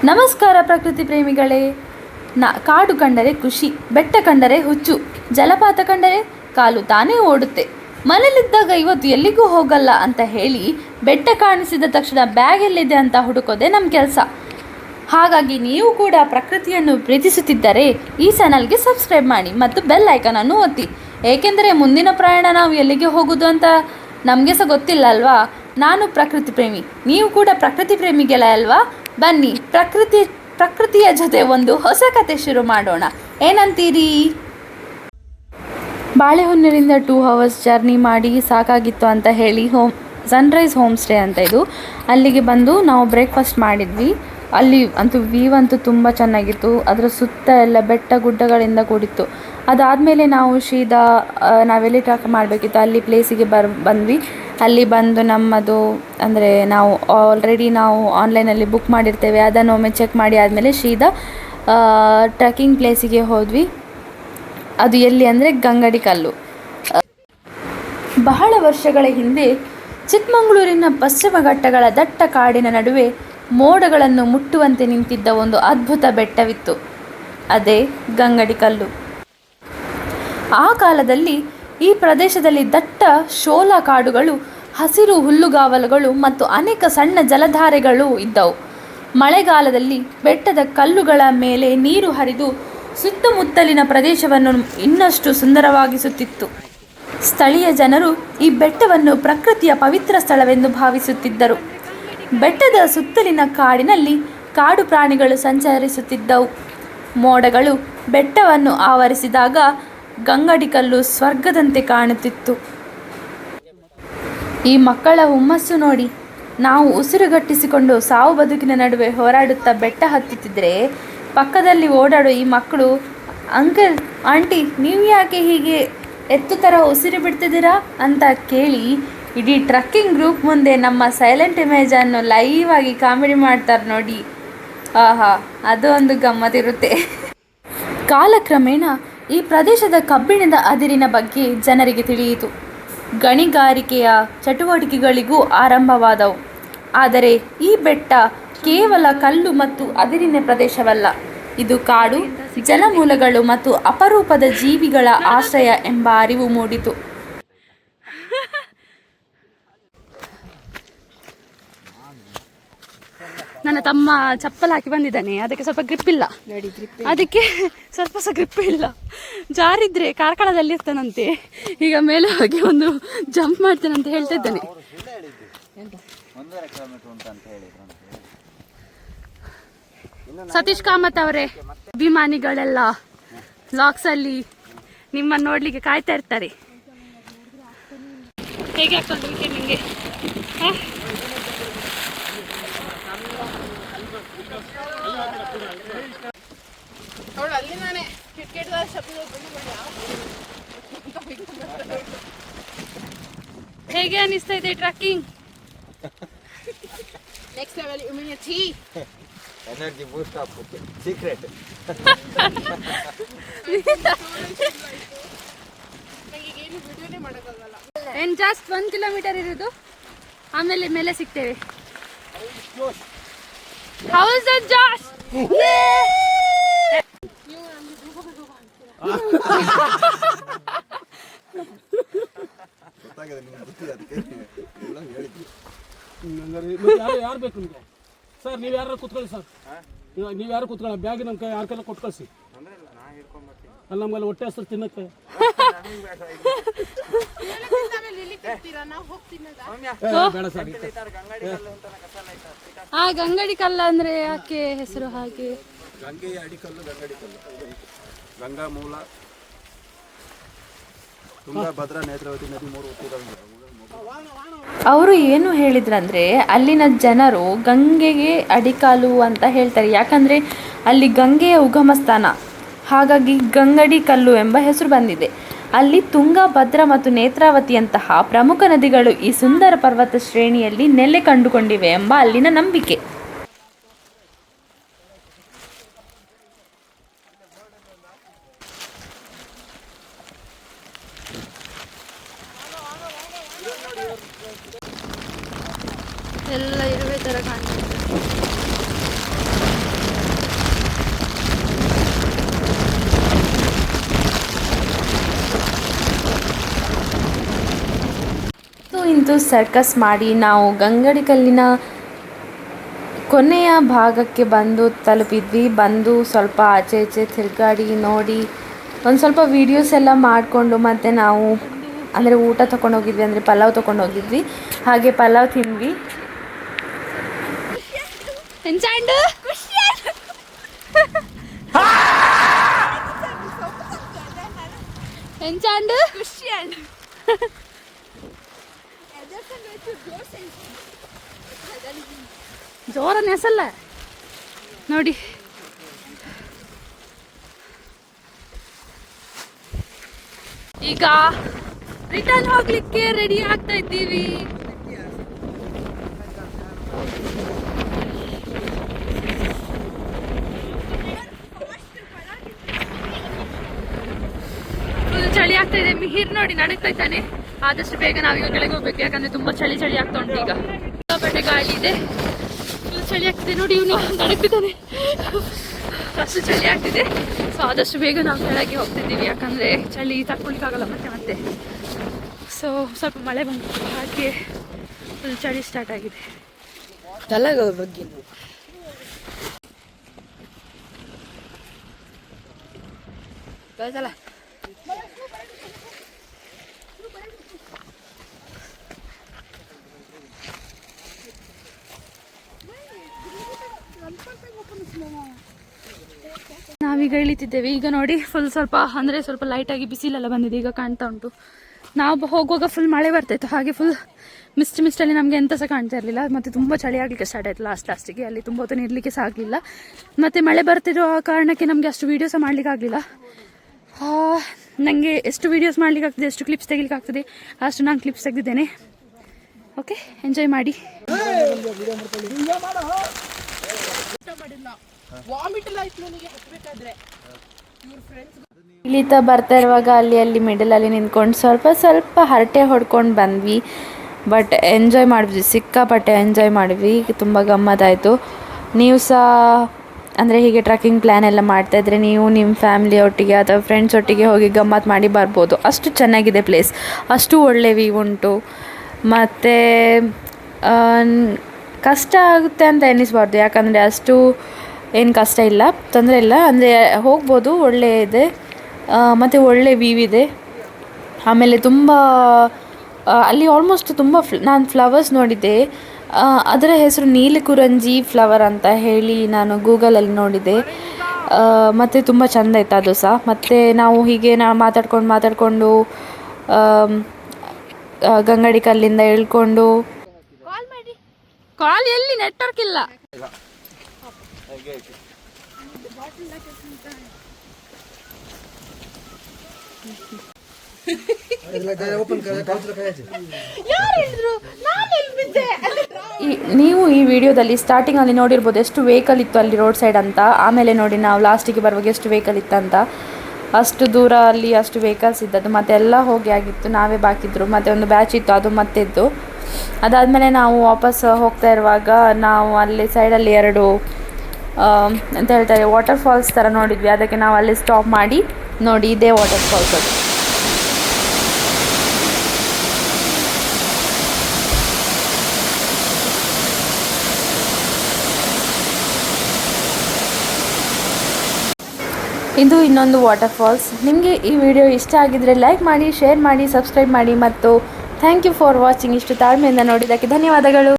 ನಮಸ್ಕಾರ ಪ್ರಕೃತಿ ಪ್ರೇಮಿಗಳೇ. ಕಾಡು ಕಂಡರೆ ಖುಷಿ, ಬೆಟ್ಟ ಕಂಡರೆ ಹುಚ್ಚು, ಜಲಪಾತ ಕಂಡರೆ ಕಾಲು ತಾನೇ ಓಡುತ್ತೆ. ಮನೇಲಿದ್ದಾಗ ಇವತ್ತು ಎಲ್ಲಿಗೂ ಹೋಗಲ್ಲ ಅಂತ ಹೇಳಿ ಬೆಟ್ಟ ಕಾಣಿಸಿದ ತಕ್ಷಣ ಬ್ಯಾಗ್ ಎಲ್ಲಿದೆ ಅಂತ ಹುಡುಕೋದೆ ನಮ್ಮ ಕೆಲಸ. ಹಾಗಾಗಿ ನೀವು ಕೂಡ ಪ್ರಕೃತಿಯನ್ನು ಪ್ರೀತಿಸುತ್ತಿದ್ದರೆ ಈ ಚಾನಲ್ಗೆ ಸಬ್ಸ್ಕ್ರೈಬ್ ಮಾಡಿ ಮತ್ತು ಬೆಲ್ ಐಕನನ್ನು ಒತ್ತಿ. ಏಕೆಂದರೆ ಮುಂದಿನ ಪ್ರಯಾಣ ನಾವು ಎಲ್ಲಿಗೆ ಹೋಗೋದು ಅಂತ ನಮಗೆ ಸಹ ಗೊತ್ತಿಲ್ಲ ಅಲ್ವಾ. ನಾನು ಪ್ರಕೃತಿ ಪ್ರೇಮಿ, ನೀವು ಕೂಡ ಪ್ರಕೃತಿ ಪ್ರೇಮಿಗಳೇ ಅಲ್ವಾ. ಬನ್ನಿ ಪ್ರಕೃತಿಯ ಜೊತೆ ಒಂದು ಹೊಸ ಕತೆ ಶುರು ಮಾಡೋಣ, ಏನಂತೀರಿ? ಬಾಳೆಹೊನ್ನೂರಿಂದ 2 hours ಜರ್ನಿ ಮಾಡಿ ಸಾಕಾಗಿತ್ತು ಅಂತ ಹೇಳಿ ಸನ್ರೈಸ್ ಹೋಮ್ ಸ್ಟೇ ಅಂತ ಇದು, ಅಲ್ಲಿಗೆ ಬಂದು ನಾವು ಬ್ರೇಕ್ಫಾಸ್ಟ್ ಮಾಡಿದ್ವಿ. ಅಲ್ಲಿ ಅಂತೂ ವ್ಯೂ ಅಂತೂ ತುಂಬ ಚೆನ್ನಾಗಿತ್ತು. ಅದರ ಸುತ್ತ ಎಲ್ಲ ಬೆಟ್ಟ ಗುಡ್ಡಗಳಿಂದ ಕೂಡಿತ್ತು. ಅದಾದಮೇಲೆ ನಾವು ಸೀದಾ ನಾವೆಲ್ಲಿ ಟ್ರಾಕ್ ಮಾಡಬೇಕಿತ್ತು ಅಲ್ಲಿ ಪ್ಲೇಸಿಗೆ ಬಂದ್ವಿ. ಅಲ್ಲಿ ಬಂದು ನಮ್ಮದು ಅಂದರೆ ನಾವು ಆಲ್ರೆಡಿ ಆನ್ಲೈನಲ್ಲಿ ಬುಕ್ ಮಾಡಿರ್ತೇವೆ, ಅದನ್ನು ಒಮ್ಮೆ ಚೆಕ್ ಮಾಡಿ ಆದಮೇಲೆ ಸೀದಾ ಟ್ರೆಕ್ಕಿಂಗ್ ಪ್ಲೇಸಿಗೆ ಹೋದ್ವಿ. ಅದು ಎಲ್ಲಿ ಅಂದರೆ ಗಂಗಡಿಕಲ್ಲು. ಬಹಳ ವರ್ಷಗಳ ಹಿಂದೆ ಚಿಕ್ಕಮಗಳೂರಿನ ಪಶ್ಚಿಮ ಘಟ್ಟಗಳ ದಟ್ಟ ಕಾಡಿನ ನಡುವೆ ಮೋಡಗಳನ್ನು ಮುಟ್ಟುವಂತೆ ನಿಂತಿದ್ದ ಒಂದು ಅದ್ಭುತ ಬೆಟ್ಟವಿತ್ತು, ಅದೇ ಗಂಗಡಿಕಲ್ಲು. ಆ ಕಾಲದಲ್ಲಿ ಈ ಪ್ರದೇಶದಲ್ಲಿ ದಟ್ಟ ಶೋಲ ಕಾಡುಗಳು, ಹಸಿರು ಹುಲ್ಲುಗಾವಲುಗಳು ಮತ್ತು ಅನೇಕ ಸಣ್ಣ ಜಲಧಾರೆಗಳು ಇದ್ದವು. ಮಳೆಗಾಲದಲ್ಲಿ ಬೆಟ್ಟದ ಕಲ್ಲುಗಳ ಮೇಲೆ ನೀರು ಹರಿದು ಸುತ್ತಮುತ್ತಲಿನ ಪ್ರದೇಶವನ್ನು ಇನ್ನಷ್ಟು ಸುಂದರವಾಗಿಸುತ್ತಿತ್ತು. ಸ್ಥಳೀಯ ಜನರು ಈ ಬೆಟ್ಟವನ್ನು ಪ್ರಕೃತಿಯ ಪವಿತ್ರ ಸ್ಥಳವೆಂದು ಭಾವಿಸುತ್ತಿದ್ದರು. ಬೆಟ್ಟದ ಸುತ್ತಲಿನ ಕಾಡಿನಲ್ಲಿ ಕಾಡು ಪ್ರಾಣಿಗಳು ಸಂಚರಿಸುತ್ತಿದ್ದವು. ಮೋಡಗಳು ಬೆಟ್ಟವನ್ನು ಆವರಿಸಿದಾಗ ಗಂಗಡಿಕಲ್ಲು ಸ್ವರ್ಗದಂತೆ ಕಾಣುತ್ತಿತ್ತು. ಈ ಮಕ್ಕಳ ಹುಮ್ಮಸ್ಸು ನೋಡಿ. ನಾವು ಉಸಿರುಗಟ್ಟಿಸಿಕೊಂಡು ಸಾವು ಬದುಕಿನ ನಡುವೆ ಹೋರಾಡುತ್ತಾ ಬೆಟ್ಟ ಹತ್ತುತ್ತಿದ್ದರೆ ಪಕ್ಕದಲ್ಲಿ ಓಡಾಡೋ ಈ ಮಕ್ಕಳು, ಅಂಕಲ್ ಆಂಟಿ ನೀವು ಯಾಕೆ ಹೀಗೆ ಎತ್ತು ಥರ ಉಸಿರು ಬಿಡ್ತಿದ್ದೀರಾ ಅಂತ ಕೇಳಿ ಇಡೀ ಟ್ರಕ್ಕಿಂಗ್ ಗ್ರೂಪ್ ಮುಂದೆ ನಮ್ಮ ಸೈಲೆಂಟ್ ಇಮೇಜನ್ನು ಲೈವ್ ಆಗಿ ಕಾಮಿಡಿ ಮಾಡ್ತಾರೆ ನೋಡಿ. ಆಹಾ, ಅದು ಒಂದು ಗಮ್ಮತ್ತಿರುತ್ತೆ. ಕಾಲಕ್ರಮೇಣ ಈ ಪ್ರದೇಶದ ಕಬ್ಬಿಣದ ಅದಿರಿನ ಬಗ್ಗೆ ಜನರಿಗೆ ತಿಳಿಯಿತು. ಗಣಿಗಾರಿಕೆಯ ಚಟುವಟಿಕೆಗಳಿಗೂ ಆರಂಭವಾದವು. ಆದರೆ ಈ ಬೆಟ್ಟ ಕೇವಲ ಕಲ್ಲು ಮತ್ತು ಅದಿರಿನ ಪ್ರದೇಶವಲ್ಲ, ಇದು ಕಾಡು, ಜಲಮೂಲಗಳು ಮತ್ತು ಅಪರೂಪದ ಜೀವಿಗಳ ಆಶ್ರಯ ಎಂಬ ಅರಿವು ಮೂಡಿತು. ನನ್ನ ತಮ್ಮ ಚಪ್ಪಲ್ ಹಾಕಿ ಬಂದಿದ್ದಾನೆ, ಅದಕ್ಕೆ ಸ್ವಲ್ಪ ಗ್ರಿಪ್ ಇಲ್ಲ, ಅದಕ್ಕೆ ಸ್ವಲ್ಪ ಸಹ ಗ್ರಿಪ್ ಇಲ್ಲ. ಜಾರಿದ್ರೆ ಕಾರ್ಕಳದಲ್ಲಿ ಇರ್ತಾನಂತೆ, ಈಗ ಮೇಲೆ ಹೋಗಿ ಒಂದು ಜಂಪ್ ಮಾಡ್ತಾನಂತ ಹೇಳ್ತಾ ಇದ್ದಾನೆ. ಸತೀಶ್ ಕಾಮತ್ ಅವರೇ, ಅಭಿಮಾನಿಗಳೆಲ್ಲ ವ್ಲಾಗ್ಸ್ ಅಲ್ಲಿ ನಿಮ್ಮನ್ನು ನೋಡ್ಲಿಕ್ಕೆ ಕಾಯ್ತಾ ಇರ್ತಾರೆ. ಹೇಗೆ ಆಗ್ತದೆ ವೀಕೆಂಡ್ ನಿಮಗೆ? ಹೇಗೆ ಅನಿಸ್ತಾ ಇದೆ trekking? Next level immunity, energy boost up secret. ಏನ್ ಜಸ್ಟ್ 1 kilometer ಇರೋದು, ಆಮೇಲೆ ಮೇಲೆ ಸಿಗ್ತೇವೆ. How is it, Josh? ಯಾರು ಬೇಕು ನಿಮಗೆ ಸರ್? ನೀವು ಯಾರು ಕೂತ್ಕೊಳ್ಳಿ ಸರ್, ನೀವು ಯಾರು ಕೂತ್ಕೊಳ್ಳಿ, ಬ್ಯಾಗ್ ನಮ್ಮ ಕೈ ಯಾರ ಕೈಲ ಕೊಟ್ಟು ಕಳಿಸಿ. ಅಲ್ಲಿ ನಮ್ಗೆಲ್ಲ ಹೊಟ್ಟೆ ಹೆಸರು ತಿನ್ನಕ್ಕೆ ಬೇಡ ಸರ್. ಆ ಗಂಗಡಿಕಲ್ಲು ಅಂದ್ರೆ ಯಾಕೆ ಹೆಸರು ಹಾಗೆ? ಗಂಗೆಯ ಅಡಿಕಲ್ಲು ಗಂಗಡಿಕಲ್ಲು. ಗಂಗಾ ಮೂಲ, ತುಂಗಭದ್ರಾ, ನೇತ್ರಾವತಿ ನದಿ 3 ಹುಟ್ಟಿದ. ಅವರು ಏನು ಹೇಳಿದ್ರಂದ್ರೆ ಅಲ್ಲಿನ ಜನರು ಗಂಗೆಗೆ ಅಡಿಕಾಲು ಅಂತ ಹೇಳ್ತಾರೆ, ಯಾಕಂದರೆ ಅಲ್ಲಿ ಗಂಗೆಯ ಉಗಮ ಸ್ಥಾನ, ಹಾಗಾಗಿ ಗಂಗಡಿ ಕಲ್ಲು ಎಂಬ ಹೆಸರು ಬಂದಿದೆ. ಅಲ್ಲಿ ತುಂಗ, ಭದ್ರಾ ಮತ್ತು ನೇತ್ರಾವತಿಯಂತಹ ಪ್ರಮುಖ ನದಿಗಳು ಈ ಸುಂದರ ಪರ್ವತ ಶ್ರೇಣಿಯಲ್ಲಿ ನೆಲೆ ಕಂಡುಕೊಂಡಿವೆ ಎಂಬ ಅಲ್ಲಿನ ನಂಬಿಕೆ. ಎಲ್ಲ ಇರುವೆ ಥರ ಕಾಣ್ತದೆ. ಇಷ್ಟೊಂದು ಸರ್ಕಸ್ ಮಾಡಿ ನಾವು ಗಂಗಡಿಕಲ್ಲಿನ ಕೊನೆಯ ಭಾಗಕ್ಕೆ ತಲುಪಿದ್ವಿ. ಬಂದು ಸ್ವಲ್ಪ ಆಚೆ ಈಚೆ ತಿರುಗಾಡಿ ನೋಡಿ ಒಂದು ಸ್ವಲ್ಪ ವೀಡಿಯೋಸ್ ಎಲ್ಲ ಮಾಡಿಕೊಂಡು ಮತ್ತು ನಾವು ಅಂದರೆ ಊಟ ತೊಗೊಂಡೋಗಿದ್ವಿ, ಅಂದರೆ ಪಲಾವ್ ತೊಗೊಂಡೋಗಿದ್ವಿ. ಹಾಗೆ ಪಲಾವ್ ತಿಂದ್ವಿ. ಎಂಚಾಂಡು ಎಂಚಾಂಡು ಜೋರನ್ನ ಹೆಸಲ್ಲ ನೋಡಿ. ಈಗ ರಿಟರ್ನ್ ಹೋಗ್ಲಿಕ್ಕೆ ರೆಡಿ ಆಗ್ತಾ ಇದ್ದೀವಿ. ಚಳಿ ಆಗ್ತಾ ಇದೆ. ಮಿಹಿರ್ ನೋಡಿ ನಡಕ್ತಾ ಇದ್ದಾನೆ. ಆದಷ್ಟು ಬೇಗ ನಾವೀಗ ಕೆಳಗೆ ಹೋಗ್ಬೇಕು, ಯಾಕಂದ್ರೆ ತುಂಬಾ ಚಳಿ ಆಗ್ತಾ ಉಂಟು. ಈಗ ಬಟ್ಟೆ ಗಾಳಿ ಇದೆ, ಚಳಿ ಆಗ್ತಿದೆ ನೋಡಿ. ಇವನು ನಡಕ್ತಿದ್ದಾನೆ, ಅಷ್ಟು ಚಳಿ ಆಗ್ತಿದೆ. ಸೊ ಆದಷ್ಟು ಬೇಗ ನಾವು ಕೆಳಗೆ ಹೋಗ್ತಿದ್ದೀವಿ, ಯಾಕಂದ್ರೆ ಚಳಿ ತಕ್ಕೊಳಿಕ್ಕಾಗಲ್ಲ ಮತ್ತೆ. ಸೊ ಸ್ವಲ್ಪ ಮಳೆ ಬಂತು, ಹಾಗೆ ಫುಲ್ ಚಳಿ ಸ್ಟಾರ್ಟ್ ಆಗಿದೆ. ಬಗ್ಗೆ ನಾವೀಗ ಇಳಿತಿದ್ದೇವೆ. ಈಗ ನೋಡಿ ಫುಲ್ ಸ್ವಲ್ಪ ಅಂದರೆ ಸ್ವಲ್ಪ ಲೈಟಾಗಿ ಬಿಸಿಲೆಲ್ಲ ಬಂದಿದೆ, ಈಗ ಕಾಣ್ತಾ ಉಂಟು. ನಾವು ಹೋಗುವಾಗ ಫುಲ್ ಮಳೆ ಬರ್ತಾಯಿತ್ತು, ಹಾಗೆ ಫುಲ್ ಮಿಸ್ಟಲ್ಲಿ ನಮಗೆ ಎಂತ ಸಹ ಕಾಣ್ತಾ ಇರಲಿಲ್ಲ. ಮತ್ತು ತುಂಬ ಚಳಿ ಆಗಲಿಕ್ಕೆ ಸ್ಟಾರ್ಟ್ ಆಯಿತು ಲಾಸ್ಟಿಗೆ. ಅಲ್ಲಿ ತುಂಬ ಹೊತ್ತು ಇರಲಿಕ್ಕೆ ಸಹ ಆಗಲಿಲ್ಲ. ಮತ್ತು ಮಳೆ ಬರ್ತಿರೋ ಕಾರಣಕ್ಕೆ ನಮಗೆ ಅಷ್ಟು ವೀಡಿಯೋಸ್ ಸಹ ಮಾಡಲಿಕ್ಕೆ ಆಗಲಿಲ್ಲ. ನನಗೆ ಎಷ್ಟು ವೀಡಿಯೋಸ್ ಮಾಡಲಿಕ್ಕೆ ಆಗ್ತದೆ, ಎಷ್ಟು ಕ್ಲಿಪ್ಸ್ ತೆಗಿಲಿಕ್ಕೆ ಆಗ್ತದೆ ಅಷ್ಟು ನಾನು ಕ್ಲಿಪ್ಸ್ ತೆಗೆದಿದ್ದೇನೆ. ಓಕೆ, ಎಂಜಾಯ್ ಮಾಡಿ. ಇಳಿತಾ ಬರ್ತಾ ಇರುವಾಗ ಅಲ್ಲಿ ಮಿಡಲಲ್ಲಿ ನಿಂತ್ಕೊಂಡು ಸ್ವಲ್ಪ ಹರಟೆ ಹೊಡ್ಕೊಂಡು ಬಂದ್ವಿ. ಬಟ್ ಎಂಜಾಯ್ ಮಾಡಿದ್ವಿ, ಸಿಕ್ಕಾಪಟ್ಟೆ ಎಂಜಾಯ್ ಮಾಡಿದ್ವಿ, ತುಂಬ ಗಮ್ಮತ್ತಾಯಿತು. ನೀವು ಸಹ ಅಂದರೆ ಹೀಗೆ ಟ್ರಕ್ಕಿಂಗ್ ಪ್ಲ್ಯಾನ್ ಎಲ್ಲ ಮಾಡ್ತಾಯಿದ್ರೆ ನೀವು ನಿಮ್ಮ ಫ್ಯಾಮಿಲಿ ಒಟ್ಟಿಗೆ ಅಥವಾ ಫ್ರೆಂಡ್ಸ್ ಒಟ್ಟಿಗೆ ಹೋಗಿ ಗಮ್ಮತ್ತು ಮಾಡಿ ಬರ್ಬೋದು. ಅಷ್ಟು ಚೆನ್ನಾಗಿದೆ ಪ್ಲೇಸ್, ಅಷ್ಟು ಒಳ್ಳೆ ವ್ಯೂ ಉಂಟು. ಮತ್ತು ಕಷ್ಟ ಆಗುತ್ತೆ ಅಂತ ಎನ್ನಿಸ್ಬಾರ್ದು, ಯಾಕಂದರೆ ಅಷ್ಟು ಏನು ಕಷ್ಟ ಇಲ್ಲ, ತೊಂದರೆ ಇಲ್ಲ. ಅಂದರೆ ಹೋಗ್ಬೋದು, ಒಳ್ಳೆ ಇದೆ ಮತ್ತು ಒಳ್ಳೆ ವ್ಯೂ ಇದೆ. ಆಮೇಲೆ ತುಂಬ ಅಲ್ಲಿ ಆಲ್ಮೋಸ್ಟ್ ತುಂಬ ನಾನು ಫ್ಲವರ್ಸ್ ನೋಡಿದ್ದೆ. ಅದರ ಹೆಸರು ನೀಲಕುರಂಜಿ ಫ್ಲವರ್ ಅಂತ ಹೇಳಿ ನಾನು ಗೂಗಲಲ್ಲಿ ನೋಡಿದೆ. ಮತ್ತು ತುಂಬ ಚೆಂದ ಇತ್ತು ಅದು ಸಹ. ಮತ್ತು ನಾವು ಹೀಗೆ ಮಾತಾಡ್ಕೊಂಡು ಗಂಗಡಿ ಕಲ್ಲಿಂದ ಇಳ್ಕೊಂಡು ಕಾಲ್ ಎಲ್ಲಿ ನೆಟ್ವರ್ಕ್ ಇಲ್ಲ. ನೀವು ಈ ವಿಡಿಯೋದಲ್ಲಿ ಸ್ಟಾರ್ಟಿಂಗಲ್ಲಿ ನೋಡಿರ್ಬೋದು ಎಷ್ಟು ವೆಹಿಕಲ್ ಇತ್ತು ಅಲ್ಲಿ ರೋಡ್ ಸೈಡ್ ಅಂತ. ಆಮೇಲೆ ನೋಡಿ ನಾವು ಲಾಸ್ಟಿಗೆ ಬರುವಾಗ ಎಷ್ಟು ವೆಹಿಕಲ್ ಇತ್ತಂತ. ಅಷ್ಟು ದೂರ ಅಲ್ಲಿ ಅಷ್ಟು ವೆಹಿಕಲ್ಸ್ ಇದ್ದದ್ದು, ಮತ್ತೆ ಎಲ್ಲ ಹೋಗಿ ಆಗಿತ್ತು, ನಾವೇ ಬಾಕಿದ್ರು. ಮತ್ತು ಒಂದು ಬ್ಯಾಚ್ ಇತ್ತು, ಅದು ಮತ್ತೆ ಇದ್ದು. ಅದಾದಮೇಲೆ ನಾವು ವಾಪಸ್ ಹೋಗ್ತಾ ಇರುವಾಗ ನಾವು ಅಲ್ಲಿ ಸೈಡಲ್ಲಿ ಎರಡು ಅಂತ ಹೇಳ್ತಾರೆ ವಾಟರ್ ಫಾಲ್ಸ್ ಥರ ನೋಡಿದ್ವಿ. ಅದಕ್ಕೆ ನಾವು ಅಲ್ಲಿ ಸ್ಟಾಪ್ ಮಾಡಿ ನೋಡಿ, ಇದೇ ವಾಟರ್ ಫಾಲ್ಸ್ ಅದು. ಇದು ಇನ್ನೊಂದು ವಾಟರ್ ಫಾಲ್ಸ್. ನಿಮಗೆ ಈ ವಿಡಿಯೋ ಇಷ್ಟ ಆಗಿದ್ದರೆ ಲೈಕ್ ಮಾಡಿ, ಶೇರ್ ಮಾಡಿ, ಸಬ್ಸ್ಕ್ರೈಬ್ ಮಾಡಿ. ಮತ್ತು ಥ್ಯಾಂಕ್ ಯು ಫಾರ್ ವಾಚಿಂಗ್. ಇಷ್ಟು ತಾಳ್ಮೆಯಿಂದ ನೋಡಿದ್ದಕ್ಕೆ ಧನ್ಯವಾದಗಳು.